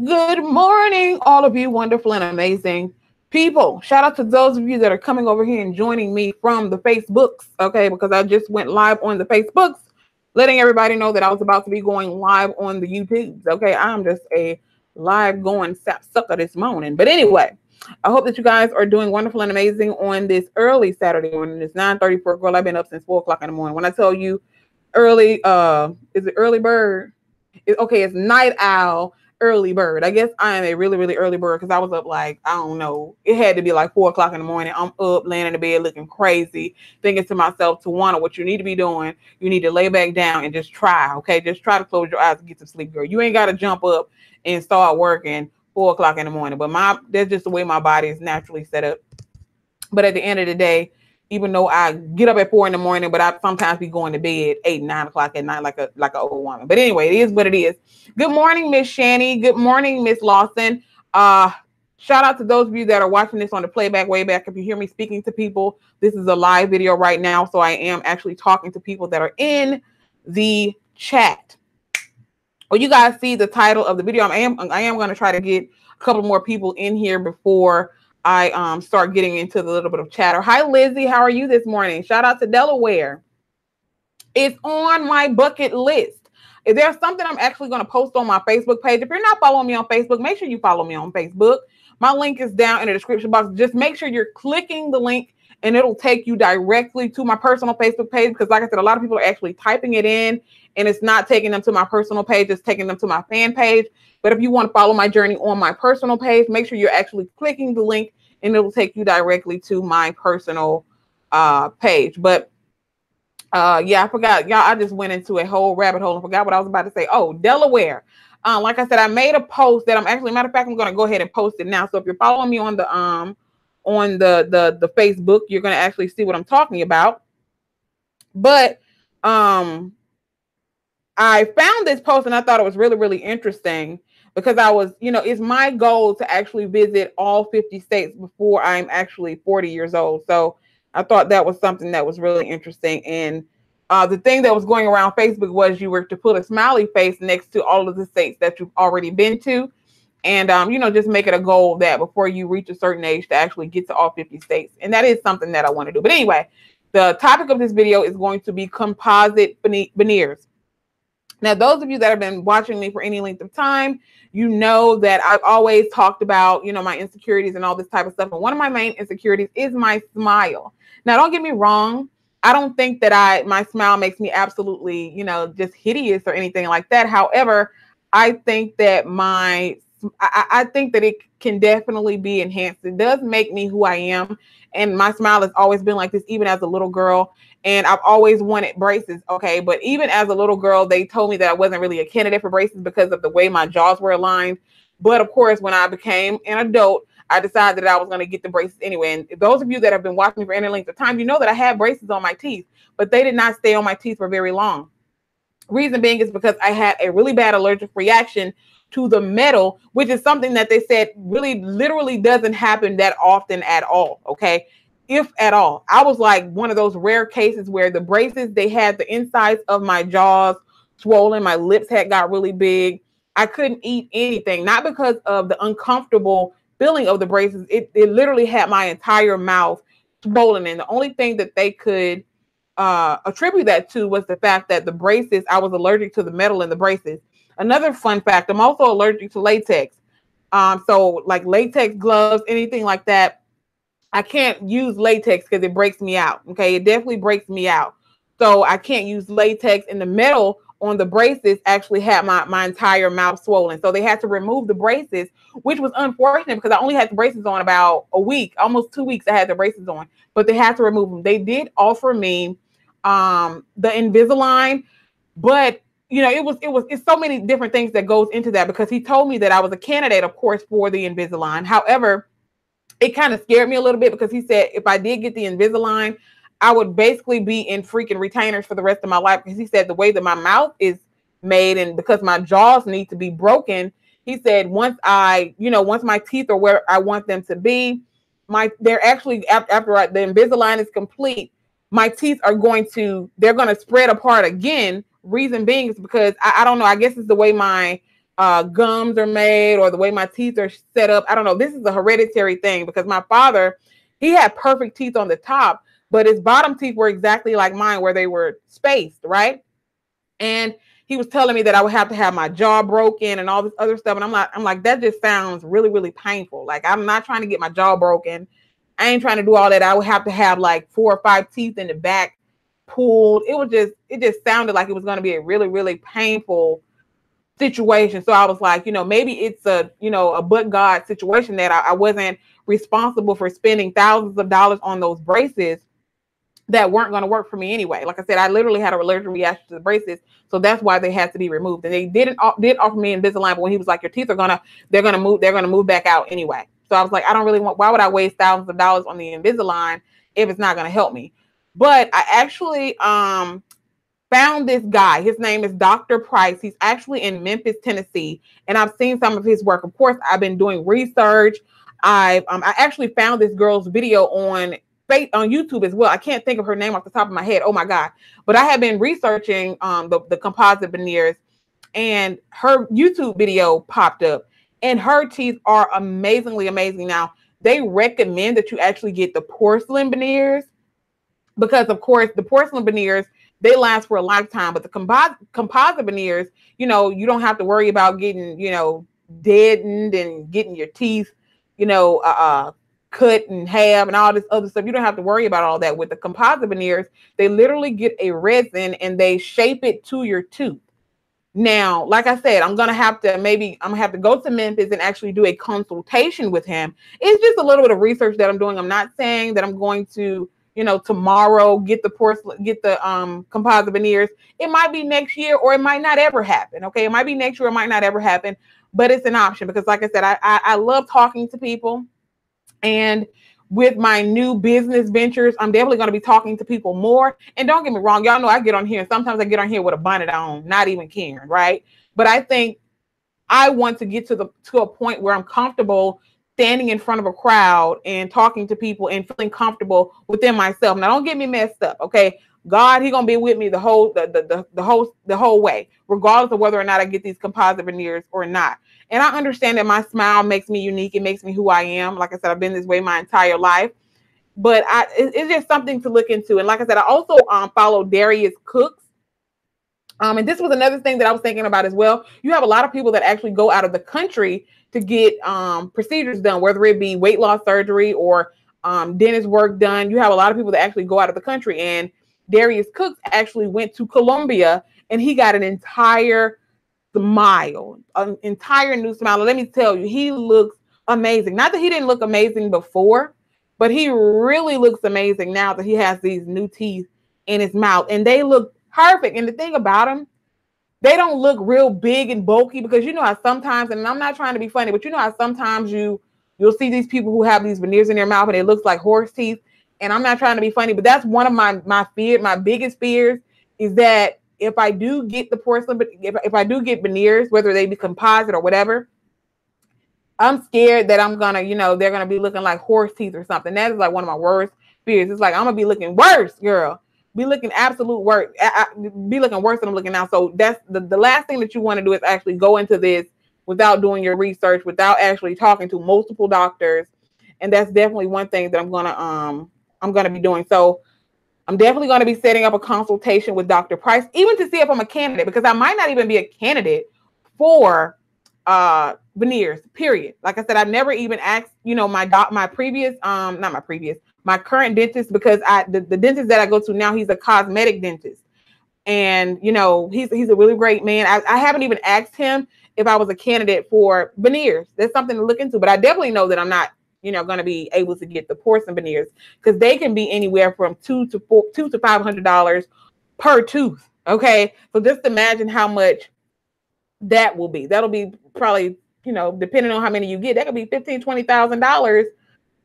Good morning, all of you wonderful and amazing people. Shout out to those of you that are coming over here and joining me from the Facebooks, okay? Because I just went live on the Facebooks, letting everybody know that I was about to be going live on the YouTubes, okay? I'm just a live going sap sucker this morning. But anyway, I hope that you guys are doing wonderful and amazing on this early Saturday morning. It's 9:34. Girl, I've been up since 4 o'clock in the morning. When I tell you early, is it early bird? Okay, it's night owl, early bird. I guess I am a really, really early bird because I was up like, I don't know, it had to be like 4 o'clock in the morning. I'm up, laying in the bed looking crazy, thinking to myself, Tawana, what you need to be doing, you need to lay back down and just try, okay? Just try to close your eyes and get some sleep, girl. You ain't got to jump up and start working 4 o'clock in the morning. But that's just the way my body is naturally set up. But at the end of the day, even though I get up at 4 in the morning, but I sometimes be going to bed 8, 9 o'clock at night like a old woman. But anyway, it is what it is. Good morning, Miss Shani. Good morning, Miss Lawson. Shout out to those of you that are watching this on the playback way back. If you hear me speaking to people, this is a live video right now, so I am actually talking to people that are in the chat. Well, you guys see the title of the video. I am going to try to get a couple more people in here before I start getting into the little bit of chatter. Hi, Lizzie. How are you this morning? Shout out to Delaware. It's on my bucket list. If there's something I'm actually going to post on my Facebook page, if you're not following me on Facebook, make sure you follow me on Facebook. My link is down in the description box. Just make sure you're clicking the link and it'll take you directly to my personal Facebook page. Because like I said, a lot of people are actually typing it in and it's not taking them to my personal page. It's taking them to my fan page. But if you want to follow my journey on my personal page, make sure you're actually clicking the link and it'll take you directly to my personal page. But yeah, I forgot. Y'all, I just went into a whole rabbit hole and forgot what I was about to say. Oh, Delaware. Like I said, I made a post that matter of fact, I'm going to go ahead and post it now. So if you're following me on the Facebook, you're going to actually see what I'm talking about. But I found this post and I thought it was really, really interesting because I was, it's my goal to actually visit all 50 states before I'm actually 40 years old. So I thought that was something that was really interesting. And the thing that was going around Facebook was you were to put a smiley face next to all of the states that you've already been to. And, just make it a goal that before you reach a certain age to actually get to all 50 states. And that is something that I want to do. But anyway, the topic of this video is going to be composite veneers. Now, those of you that have been watching me for any length of time, you know that I've always talked about, my insecurities and all this type of stuff. And one of my main insecurities is my smile. Now, don't get me wrong. I don't think that my smile makes me absolutely, just hideous or anything like that. However, I think that I think that it can definitely be enhanced. It does make me who I am. And my smile has always been like this, even as a little girl. And I've always wanted braces. Okay. But even as a little girl, they told me that I wasn't really a candidate for braces because of the way my jaws were aligned. But of course, when I became an adult, I decided that I was going to get the braces anyway. And those of you that have been watching me for any length of time, you know that I had braces on my teeth, but they did not stay on my teeth for very long. Reason being is because I had a really bad allergic reaction to the metal, which is something that they said really literally doesn't happen that often at all. Okay. If at all. I was like one of those rare cases where the braces, they had the insides of my jaws swollen. My lips had got really big. I couldn't eat anything, not because of the uncomfortable feeling of the braces. It literally had my entire mouth swollen. And the only thing that they could attribute that to was the fact that the braces, I was allergic to the metal in the braces. Another fun fact, I'm also allergic to latex. So like latex gloves, anything like that, I can't use latex because it breaks me out. Okay, it definitely breaks me out. So I can't use latex, and the metal on the braces actually had my entire mouth swollen. So they had to remove the braces, which was unfortunate because I only had the braces on about a week, almost 2 weeks I had the braces on, but they had to remove them. They did offer me the Invisalign, but it's so many different things that goes into that because he told me that I was a candidate, of course, for the Invisalign. However, it kind of scared me a little bit because he said if I did get the Invisalign, I would basically be in freaking retainers for the rest of my life. Because he said the way that my mouth is made and because my jaws need to be broken, he said once my teeth are where I want them to be, they're actually after the Invisalign is complete, my teeth are they're going to spread apart again. Reason being is because I don't know, I guess it's the way my gums are made or the way my teeth are set up. I don't know. This is a hereditary thing because my father, he had perfect teeth on the top, but his bottom teeth were exactly like mine where they were spaced, right? And he was telling me that I would have to have my jaw broken and all this other stuff. And I'm like, that just sounds really, really painful. Like, I'm not trying to get my jaw broken. I ain't trying to do all that. I would have to have like 4 or 5 teeth in the back pulled. It just sounded like it was going to be a really, really painful situation. So I was like, maybe it's a but God situation that I wasn't responsible for spending thousands of dollars on those braces that weren't going to work for me anyway. Like I said, I literally had a allergic reaction to the braces, so that's why they had to be removed. And they did offer me Invisalign, but when he was like, your teeth are they're gonna move back out anyway. So I was like, I don't really want. Why would I waste thousands of dollars on the Invisalign if it's not going to help me? But I actually found this guy. His name is Dr. Price. He's actually in Memphis, Tennessee, and I've seen some of his work. Of course, I've been doing research. I actually found this girl's video on YouTube as well. I can't think of her name off the top of my head. Oh my God. But I have been researching the composite veneers, and her YouTube video popped up, and her teeth are amazingly amazing. Now, they recommend that you actually get the porcelain veneers because, of course, the porcelain veneers, they last for a lifetime, but the composite veneers, you don't have to worry about getting, deadened and getting your teeth, cut and have and all this other stuff. You don't have to worry about all that. With the composite veneers, they literally get a resin and they shape it to your tooth. Now, like I said, I'm gonna have to go to Memphis and actually do a consultation with him. It's just a little bit of research that I'm doing. I'm not saying that I'm going to, tomorrow get the composite veneers. It might be next year, or it might not ever happen. Okay, it might be next year, it might not ever happen, but it's an option because, like I said, I love talking to people. And with my new business ventures, I'm definitely going to be talking to people more. And don't get me wrong, y'all know I get on here, and sometimes I get on here with a bonnet on, not even caring, right? But I think I want to get to a point where I'm comfortable standing in front of a crowd and talking to people and feeling comfortable within myself. Now, don't get me messed up, okay? God, He's gonna be with me the whole way, regardless of whether or not I get these composite veneers or not. And I understand that my smile makes me unique. It makes me who I am. Like I said, I've been this way my entire life. But it's just something to look into. And like I said, I also follow Darius Cooks. And this was another thing that I was thinking about as well. You have a lot of people that actually go out of the country to get procedures done, whether it be weight loss surgery or dentist work done. You have a lot of people that actually go out of the country. And Darius Cooks actually went to Colombia, and he got an entire smile, an entire new smile. And let me tell you, he looks amazing. Not that he didn't look amazing before, but he really looks amazing now that he has these new teeth in his mouth, and they look perfect. And the thing about them, they don't look real big and bulky, because how sometimes, and I'm not trying to be funny, but how sometimes you'll see these people who have these veneers in their mouth and it looks like horse teeth. And I'm not trying to be funny, but that's one of my biggest fears, is that if I do get the porcelain, but if I do get veneers, whether they be composite or whatever, I'm scared that I'm gonna, they're gonna be looking like horse teeth or something. That is like one of my worst fears. It's like, I'm gonna be looking worse, girl. Be looking absolute worse. Be looking worse than I'm looking now. So that's the last thing that you want to do, is actually go into this without doing your research, without actually talking to multiple doctors. And that's definitely one thing that I'm gonna be doing. So I'm definitely going to be setting up a consultation with Dr. Price, even to see if I'm a candidate, because I might not even be a candidate for veneers, period. Like I said, I've never even asked, my current dentist, because the dentist that I go to now, he's a cosmetic dentist. And, he's a really great man. I haven't even asked him if I was a candidate for veneers. That's something to look into, but I definitely know that I'm not going to be able to get the porcelain veneers, because they can be anywhere from $200 to $500 per tooth. Okay, so just imagine how much that will be. That'll be probably, depending on how many you get, that could be $15,000-$20,000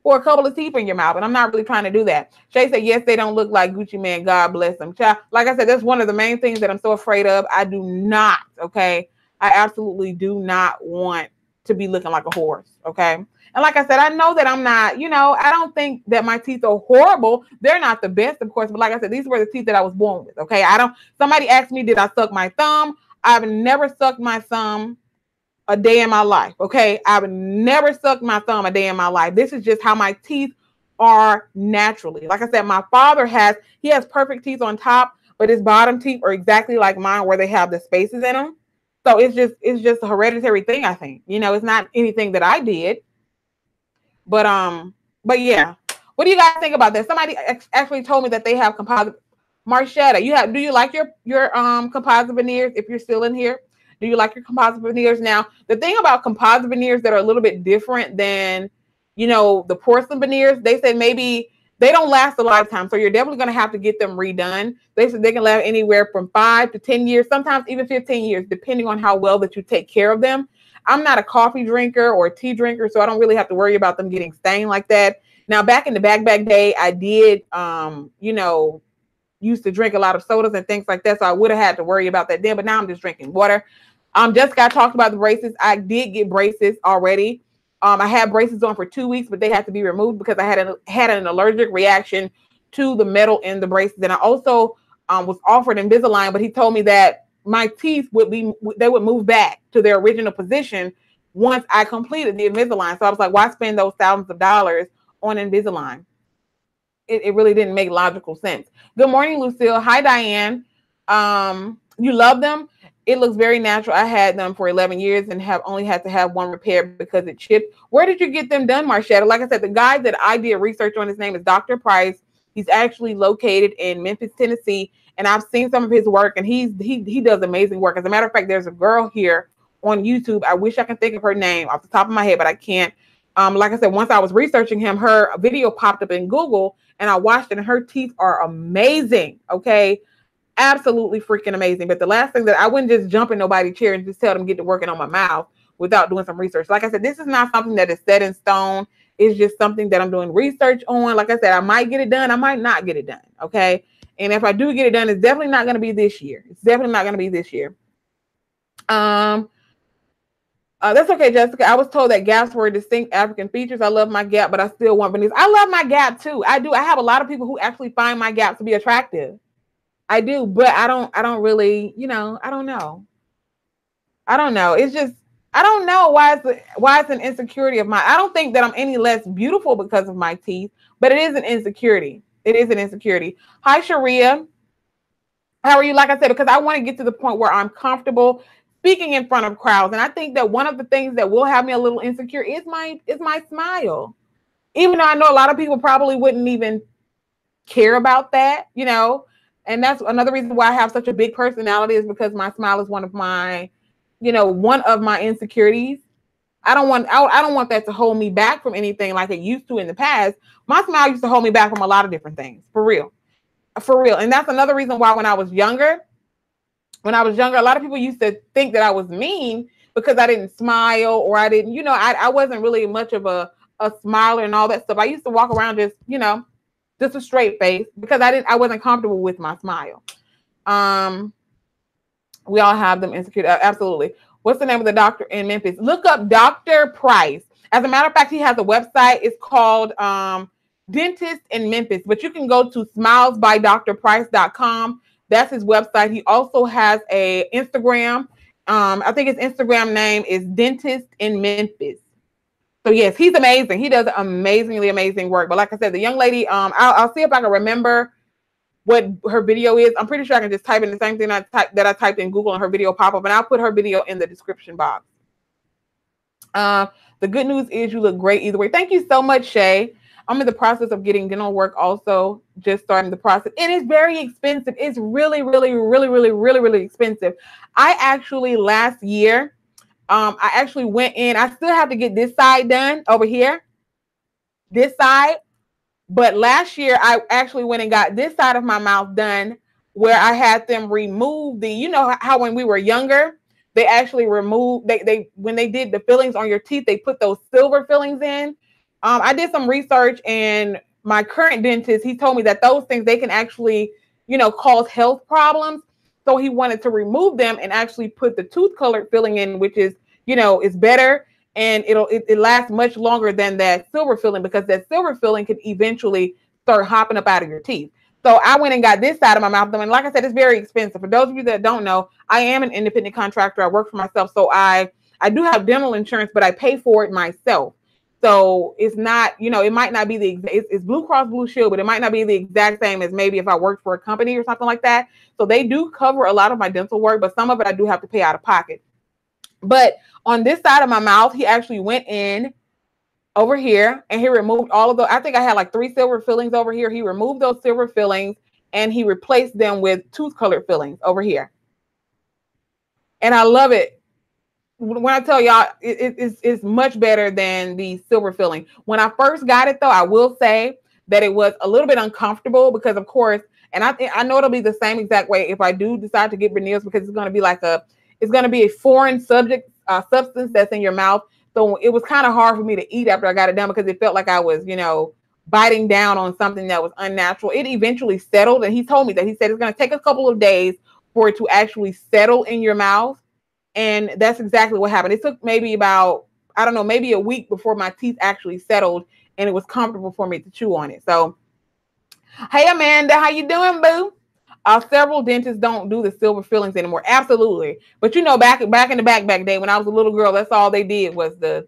for a couple of teeth in your mouth. And I'm not really trying to do that. Shay said, yes, they don't look like Gucci Man. God bless them. Like I said, that's one of the main things that I'm so afraid of. I do not. Okay, I absolutely do not want to be looking like a horse. Okay. And like I said, I know that I'm not, I don't think that my teeth are horrible. They're not the best, of course. But like I said, these were the teeth that I was born with. Okay. Somebody asked me, did I suck my thumb? I've never sucked my thumb. a day in my life. Okay. I've never sucked my thumb a day in my life. This is just how my teeth are naturally. Like I said, my father he has perfect teeth on top, but his bottom teeth are exactly like mine where they have the spaces in them. So it's just a hereditary thing, I think. It's not anything that I did. But but yeah. What do you guys think about that? Somebody actually told me that they have composite. Marshetta, do you like your composite veneers if you're still in here? Do you like your composite veneers? Now, the thing about composite veneers that are a little bit different than, the porcelain veneers, they said maybe they don't last a lifetime. So you're definitely going to have to get them redone. They said they can last anywhere from 5 to 10 years, sometimes even 15 years, depending on how well that you take care of them. I'm not a coffee drinker or a tea drinker, so I don't really have to worry about them getting stained like that. Now, back in the back day, I did, used to drink a lot of sodas and things like that, so I would have had to worry about that then. But now I'm just drinking water. Jessica talked about the braces. I did get braces already. I had braces on for 2 weeks, but they had to be removed because I had an allergic reaction to the metal in the braces. And I also was offered Invisalign, but he told me that my teeth would move back to their original position once I completed the Invisalign. So I was like, why spend those thousands of dollars on Invisalign? It really didn't make logical sense. Good morning, Lucille. Hi, Diane. You love them? It looks very natural. I had them for 11 years and have only had to have one repaired because it chipped. Where did you get them done, Marshetta? Like I said, the guy that I did research on, his name is Dr. Price. He's actually located in Memphis, Tennessee, and I've seen some of his work, and he does amazing work. As a matter of fact, there's a girl here on YouTube. I wish I could think of her name off the top of my head, but I can't. Like I said, once I was researching him, her video popped up in Google, and I watched it, and her teeth are amazing. Okay. Absolutely freaking amazing. But the last thing that I wouldn't just jump in nobody's chair and just tell them get to working on my mouth without doing some research. Like I said, this is not something that is set in stone. It's just something that I'm doing research on. Like I said, I might get it done. I might not get it done. Okay. And if I do get it done, it's definitely not going to be this year. It's definitely not going to be this year. That's okay, Jessica. I was told that gaps were distinct African features. I love my gap, but I still want veneers. I love my gap too. I do. I have a lot of people who actually find my gap to be attractive. I do, but I don't really, I don't know. It's just, I don't know why it's an insecurity of mine. I don't think that I'm any less beautiful because of my teeth, but it is an insecurity. It is an insecurity. Hi, Sharia. How are you? Like I said, because I want to get to the point where I'm comfortable speaking in front of crowds. And I think that one of the things that will have me a little insecure is my smile. Even though I know a lot of people probably wouldn't even care about that, and that's another reason why I have such a big personality, is because my smile is one of my insecurities. I don't want that to hold me back from anything like it used to in the past. My smile used to hold me back from a lot of different things, for real. And that's another reason why when I was younger, a lot of people used to think that I was mean because I didn't smile, or I didn't, I wasn't really much of a smiler and all that stuff. I used to walk around just a straight face because I wasn't comfortable with my smile. We all have them insecure. Absolutely. What's the name of the doctor in Memphis? Look up Dr. Price. As a matter of fact, he has a website. It's called Dentist in Memphis, but you can go to smilesbydrprice.com. That's his website. He also has a Instagram. I think his Instagram name is Dentist in Memphis. So yes, he's amazing. He does amazing work. But like I said, the young lady, I'll see if I can remember what her video is. I'm pretty sure I can just type in the same thing that I typed in Google and her video pop up, and I'll put her video in the description box. The good news is you look great either way. Thank you so much, Shay. I'm in the process of getting dental work also, just starting the process. And it's very expensive. It's really, really, really, really, really, really expensive. I actually last year, I actually went in. I still have to get this side done over here, this side. But last year, I actually went and got this side of my mouth done, where I had them remove how when we were younger, they actually removed, when they did the fillings on your teeth, they put those silver fillings in. I did some research, and my current dentist, he told me that those things, they can actually, cause health problems. So he wanted to remove them and actually put the tooth colored filling in, which is, is better. And it lasts much longer than that silver filling, because that silver filling could eventually start hopping up out of your teeth. So I went and got this side of my mouth done. And like I said, it's very expensive. For those of you that don't know, I am an independent contractor. I work for myself. So I I do have dental insurance, but I pay for it myself. So it's not, you know, it might not be it's Blue Cross Blue Shield, but it might not be the exact same as maybe if I worked for a company or something like that. So they do cover a lot of my dental work, but some of it I do have to pay out of pocket. But on this side of my mouth, he actually went in over here and he removed all of the, I think I had like 3 silver fillings over here. He removed those silver fillings and he replaced them with tooth colored fillings over here. And I love it. When I tell y'all, it's much better than the silver filling. When I first got it, though, I will say that it was a little bit uncomfortable because, of course, and I know it'll be the same exact way if I do decide to get veneers, because it's going to be like it's going to be a foreign substance that's in your mouth. So it was kind of hard for me to eat after I got it done because it felt like I was, you know, biting down on something that was unnatural. It eventually settled, and he told me that. He said it's going to take a couple of days for it to actually settle in your mouth. And that's exactly what happened. It took maybe about, I don't know, maybe a week before my teeth actually settled and it was comfortable for me to chew on it. So, hey, Amanda, how you doing, boo? Several dentists don't do the silver fillings anymore. Absolutely. But, you know, back in the back day when I was a little girl, that's all they did was the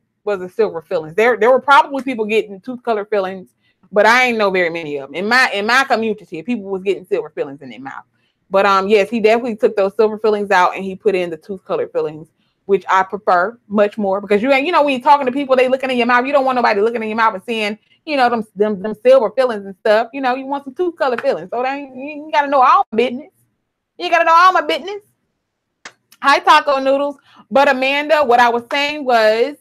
silver fillings. There were probably people getting tooth color fillings, but I ain't know very many of them. In my community, people was getting silver fillings in their mouth. But yes, he definitely took those silver fillings out and he put in the tooth colored fillings, which I prefer much more because you know, when you're talking to people, they looking in your mouth. You don't want nobody looking in your mouth and seeing, you know, them silver fillings and stuff. You know, you want some tooth colored fillings. So you got to know all my business. You got to know all my business. Hi, Taco Noodles. But Amanda, what I was saying was,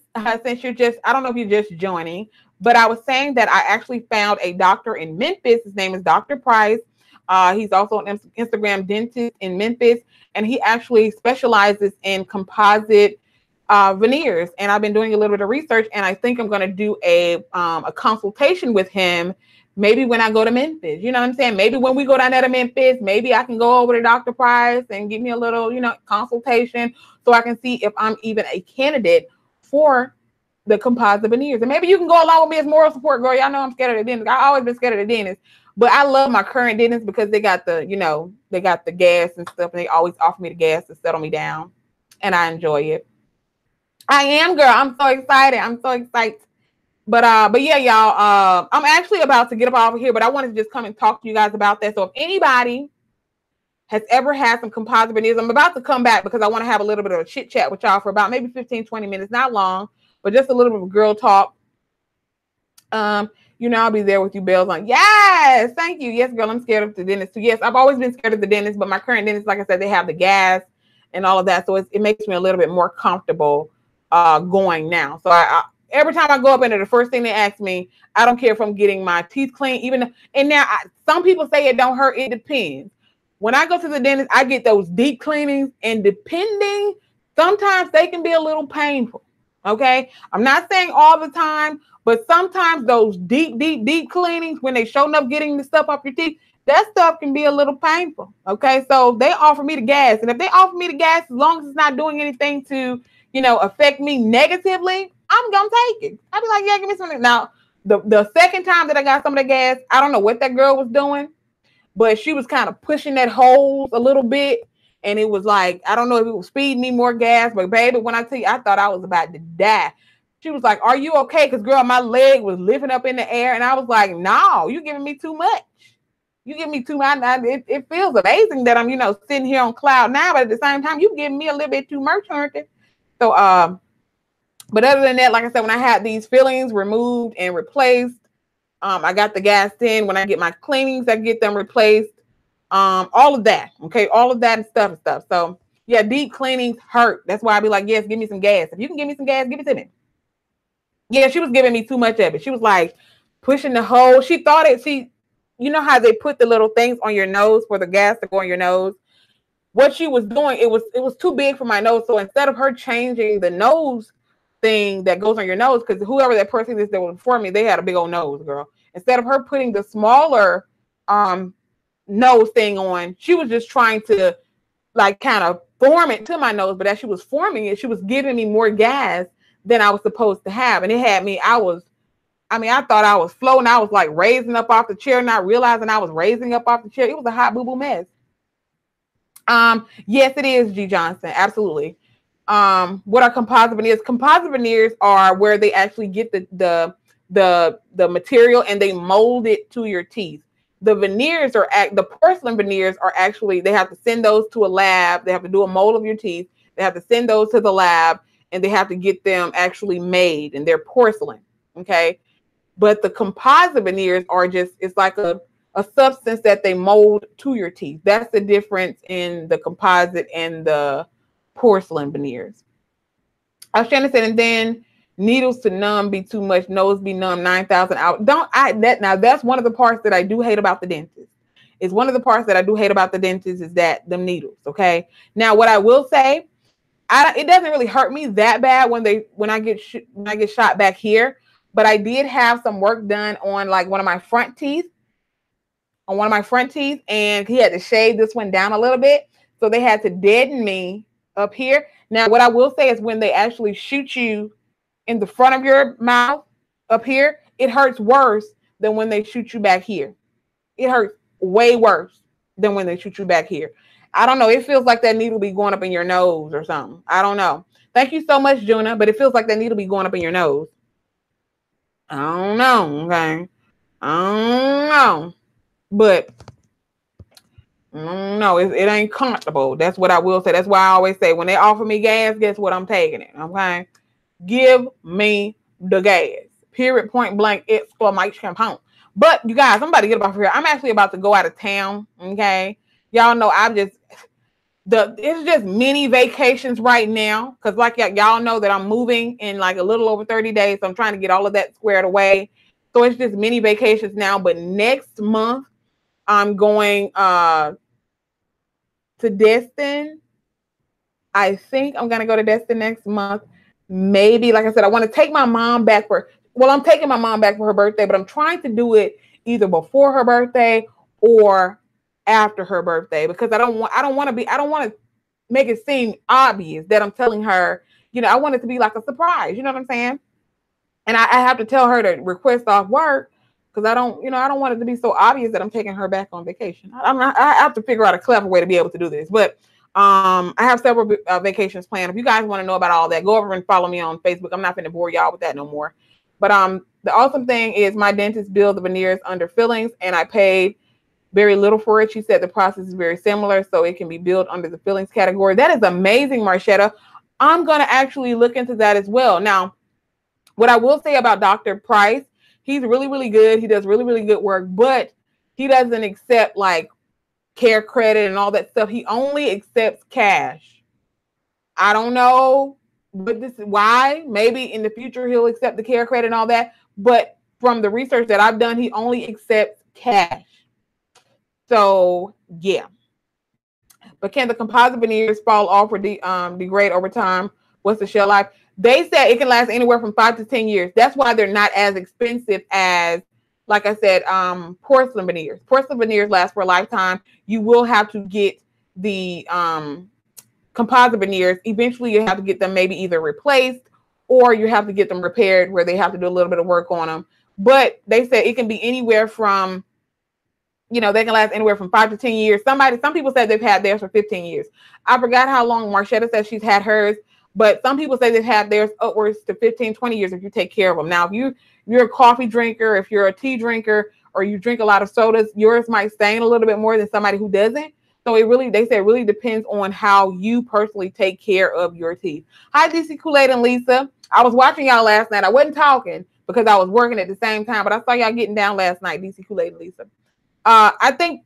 since you're just, I don't know if you're just joining, but I was saying that I actually found a doctor in Memphis. His name is Dr. Price. He's also an Instagram dentist in Memphis, and he actually specializes in composite veneers. And I've been doing a little bit of research, and I think I'm going to do a consultation with him maybe when I go to Memphis. You know what I'm saying? Maybe when we go down there to Memphis, maybe I can go over to Dr. Price and give me a little, you know, consultation so I can see if I'm even a candidate for the composite veneers. And maybe you can go along with me as moral support, girl. Y'all know I'm scared of the dentist. I've always been scared of the dentist. But I love my current dentist because they got the, you know, they got the gas and stuff, and they always offer me the gas to settle me down, and I enjoy it. I am, girl. I'm so excited. I'm so excited. But yeah, y'all. I'm actually about to get up off of here, but I wanted to just come and talk to you guys about that. So if anybody has ever had some composite veneers, I'm about to come back because I want to have a little bit of a chit chat with y'all for about maybe 15, 20 minutes, not long, but just a little bit of girl talk. You know, I'll be there with you, bells on. Yes, thank you. Yes, girl, I'm scared of the dentist too. Yes, I've always been scared of the dentist, but my current dentist, like I said, they have the gas and all of that, so it makes me a little bit more comfortable going now. So I every time I go up in there, the first thing they ask me, I don't care if I'm getting my teeth clean, even. And now some people say it don't hurt. It depends. When I go to the dentist, I get those deep cleanings, and depending, sometimes they can be a little painful. Okay, I'm not saying all the time. But sometimes those deep cleanings, when they showing up getting the stuff off your teeth, that stuff can be a little painful. Okay, so they offer me the gas, and if they offer me the gas, as long as it's not doing anything to, you know, affect me negatively, I'm gonna take it. I'll be like, yeah, give me something. Now, the second time that I got some of the gas, I don't know what that girl was doing, but she was kind of pushing that hose a little bit, and it was like, I don't know if it was feeding me more gas, but baby, when I tell you, I thought I was about to die. She was like, are you okay? Because, girl, my leg was lifting up in the air. And I was like, no, you're giving me too much. You give me too much. It feels amazing that I'm, you know, sitting here on cloud now. But at the same time, you're giving me a little bit too much, aren't you? So, but other than that, like I said, when I had these fillings removed and replaced, I got the gas in. When I get my cleanings, I get them replaced. All of that. Okay. All of that and stuff. So, yeah, deep cleanings hurt. That's why I be like, yes, give me some gas. If you can give me some gas, give it to me. Yeah, she was giving me too much of it. She was like pushing the hole. She thought you know how they put the little things on your nose for the gas to go on your nose? What she was doing, it was too big for my nose. So instead of her changing the nose thing that goes on your nose, because whoever that person is that was before me, they had a big old nose, girl. Instead of her putting the smaller nose thing on, she was just trying to like kind of form it to my nose. But as she was forming it, she was giving me more gas than I was supposed to have. And it had me, I thought I was floating. I was like raising up off the chair, not realizing I was raising up off the chair. It was a hot boo-boo mess. Yes, it is, G. Johnson. Absolutely. What are composite veneers? Composite veneers are where they actually get the material and they mold it to your teeth. The veneers the porcelain veneers are actually, they have to send those to a lab. They have to do a mold of your teeth. They have to send those to the lab and they have to get them actually made, and they're porcelain. Okay. But the composite veneers are just, it's like a substance that they mold to your teeth. That's the difference in the composite and the porcelain veneers. I was trying to say, and then needles to numb be too much, nose be numb 9,000 hours. Now that's one of the parts that I do hate about the dentist. It's one of the parts that I do hate about the dentist is that them needles. Okay. Now what I will say, it doesn't really hurt me that bad when I get shot back here, but I did have some work done on like one of my front teeth, and he had to shave this one down a little bit. So they had to deaden me up here. Now, what I will say is when they actually shoot you in the front of your mouth up here, it hurts worse than when they shoot you back here. It hurts way worse than when they shoot you back here. I don't know. It feels like that needle be going up in your nose or something. I don't know. Thank you so much, Juna, but it feels like that needle be going up in your nose. I don't know. Okay. I don't know. But no, it ain't comfortable. That's what I will say. That's why I always say when they offer me gas, guess what? I'm taking it. Okay. Give me the gas. Period, point blank, exclamation point. But you guys, I'm about to get up off here. I'm actually about to go out of town. Okay. Y'all know it's just mini vacations right now. Cause like y'all know that I'm moving in like a little over 30 days. So I'm trying to get all of that squared away. So it's just mini vacations now. But next month, I'm going to Destin. I think I'm going to go to Destin next month. Maybe, like I said, I want to take my mom back I'm taking my mom back for her birthday, but I'm trying to do it either before her birthday or after her birthday, because I don't want to make it seem obvious that I'm telling her, I want it to be like a surprise. You know what I'm saying? And I have to tell her to request off work, because I don't want it to be so obvious that I'm taking her back on vacation. I have to figure out a clever way to be able to do this. But I have several vacations planned. If you guys want to know about all that, go over and follow me on Facebook. I'm not going to bore y'all with that no more. But the awesome thing is my dentist billed the veneers under fillings, and I paid very little for it. She said the process is very similar, so it can be billed under the fillings category. That is amazing, Marchetta. I'm going to actually look into that as well. Now, what I will say about Dr. Price, he's really, really good. He does really, really good work, but he doesn't accept like care credit and all that stuff. He only accepts cash. I don't know, but this is why. Maybe in the future he'll accept the care credit and all that. But from the research that I've done, he only accepts cash. So yeah. But can the composite veneers fall off or degrade over time? What's the shelf life? They said it can last anywhere from 5 to 10 years. That's why they're not as expensive as, like I said, porcelain veneers. Porcelain veneers last for a lifetime. You will have to get the composite veneers. Eventually, you have to get them maybe either replaced or you have to get them repaired, where they have to do a little bit of work on them. But they said it can be anywhere from, they can last anywhere from 5 to 10 years. Some people said they've had theirs for 15 years. I forgot how long Marchetta said she's had hers. But some people say they've had theirs upwards to 15, 20 years if you take care of them. Now, if you're a coffee drinker, if you're a tea drinker, or you drink a lot of sodas, yours might stain a little bit more than somebody who doesn't. So they say it really depends on how you personally take care of your teeth. Hi, DC Kool-Aid and Lisa. I was watching y'all last night. I wasn't talking because I was working at the same time, but I saw y'all getting down last night, DC Kool-Aid and Lisa. I think,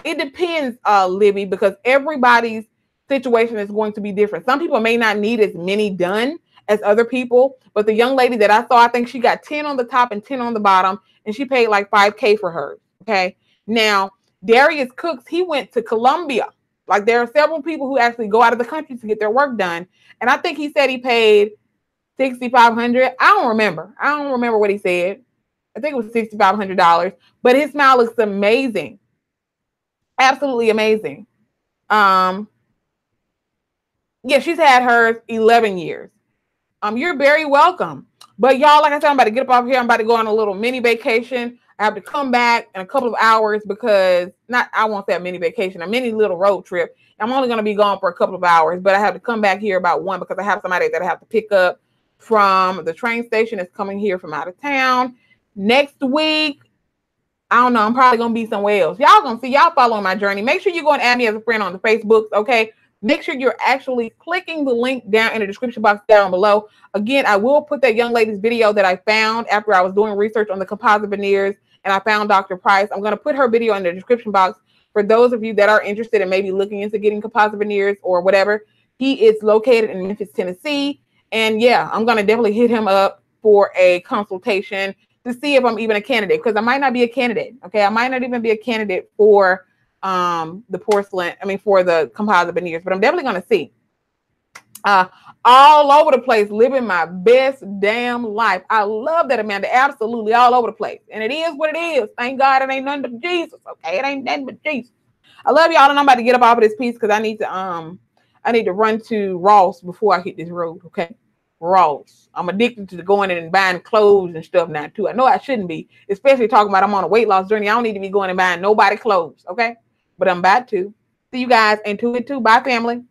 it depends, Libby, because everybody's situation is going to be different. Some people may not need as many done as other people, but the young lady that I saw, I think she got 10 on the top and 10 on the bottom, and she paid like $5,000 for hers. Okay. Now, Darius Cooks, he went to Colombia. Like, there are several people who actually go out of the country to get their work done. And I think he said he paid $6,500. I don't remember what he said. I think it was $6,500, but his smile looks amazing. Absolutely amazing. Yeah, she's had hers 11 years. You're very welcome. But y'all, like I said, I'm about to get up off here. I'm about to go on a little mini vacation. I have to come back in a couple of hours because I won't say a mini vacation, a mini little road trip. I'm only going to be gone for a couple of hours, but I have to come back here about 1 because I have somebody that I have to pick up from the train station that's coming here from out of town. Next week, I don't know, I'm probably going to be somewhere else. Y'all going to see, y'all following my journey. Make sure you go and add me as a friend on the Facebooks, okay? Make sure you're actually clicking the link down in the description box down below. Again, I will put that young lady's video that I found after I was doing research on the composite veneers and I found Dr. Price. I'm going to put her video in the description box for those of you that are interested in maybe looking into getting composite veneers or whatever. He is located in Memphis, Tennessee. And yeah, I'm going to definitely hit him up for a consultation to see if I'm even a candidate, because I might not be a candidate. Okay. I might not even be a candidate for the porcelain, for the composite veneers, but I'm definitely going to see. All over the place, living my best damn life. I love that, Amanda. Absolutely all over the place. And it is what it is. Thank God it ain't nothing but Jesus. Okay. It ain't nothing but Jesus. I love y'all, and I'm about to get up off of this piece because I need to run to Ross before I hit this road. Okay. Ross. I'm addicted to going in and buying clothes and stuff now too. I know I shouldn't be, especially talking about I'm on a weight loss journey. I don't need to be going and buying nobody clothes. Okay. But I'm about to. See you guys in 2 and 2. Bye, family.